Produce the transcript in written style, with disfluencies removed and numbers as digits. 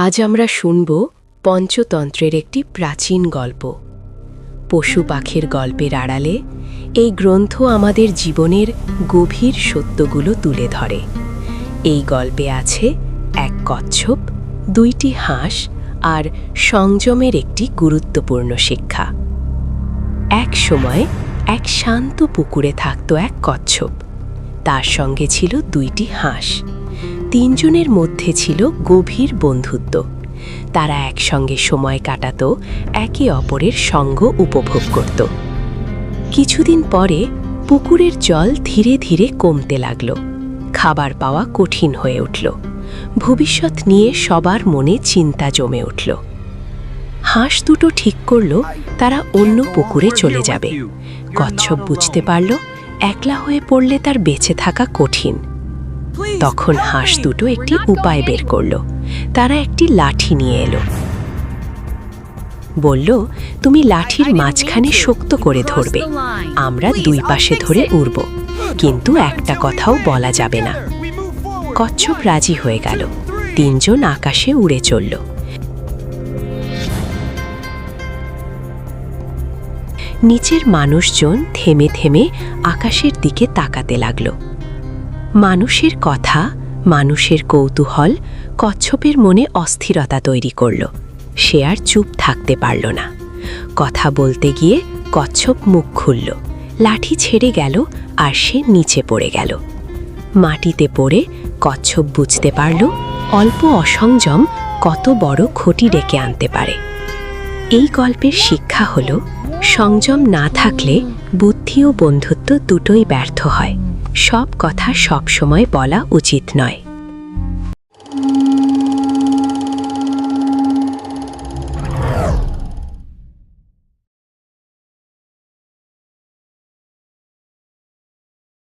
আজ আমরা শুনব পঞ্চতন্ত্রের একটি প্রাচীন গল্প। পশু পাখির গল্পের আড়ালে এই গ্রন্থ আমাদের জীবনের গভীর সত্যগুলো তুলে ধরে। এই গল্পে আছে এক কচ্ছপ, দুইটি হাঁস আর সংযমের একটি গুরুত্বপূর্ণ শিক্ষা। এক সময় এক শান্ত পুকুরে থাকত এক কচ্ছপ। তার সঙ্গে ছিল দুইটি হাঁস। তিনজনের মধ্যে ছিল গভীর বন্ধুত্ব। তারা একসঙ্গে সময় কাটাত, একে অপরের সঙ্গ উপভোগ করত। কিছুদিন পরে পুকুরের জল ধীরে ধীরে কমতে লাগল। খাবার পাওয়া কঠিন হয়ে উঠল। ভবিষ্যৎ নিয়ে সবার মনে চিন্তা জমে উঠল। হাঁস দুটো ঠিক করল তারা অন্য পুকুরে চলে যাবে। কচ্ছপ বুঝতে পারল একলা হয়ে পড়লে তার বেঁচে থাকা কঠিন। তখন হাঁস দুটো একটি উপায় বের করল। তারা একটি লাঠি নিয়ে এলো। বলল, তুমি লাঠির মাঝখানে শক্ত করে ধরবে, আমরা দুই পাশে ধরে উড়ব, কিন্তু একটা কথাও বলা যাবে না। কচ্ছপ রাজি হয়ে গেল। তিনজন আকাশে উড়ে চলল। নিচের মানুষজন থেমে থেমে আকাশের দিকে তাকাতে লাগল। মানুষের কথা, মানুষের কৌতূহল কচ্ছপের মনে অস্থিরতা তৈরি করল। সে আর চুপ থাকতে পারল না। কথা বলতে গিয়ে কচ্ছপ মুখ খুলল। লাঠি ছেড়ে গেল আর সে নিচে পড়ে গেল। মাটিতে পড়ে কচ্ছপ বুঝতে পারল অল্প অসংযম কত বড় ক্ষতি ডেকে আনতে পারে। এই গল্পের শিক্ষা হল, সংযম না থাকলে বুদ্ধি ও বন্ধুত্ব দুটোই ব্যর্থ হয়। সব কথা সব সময় বলা উচিত নয়।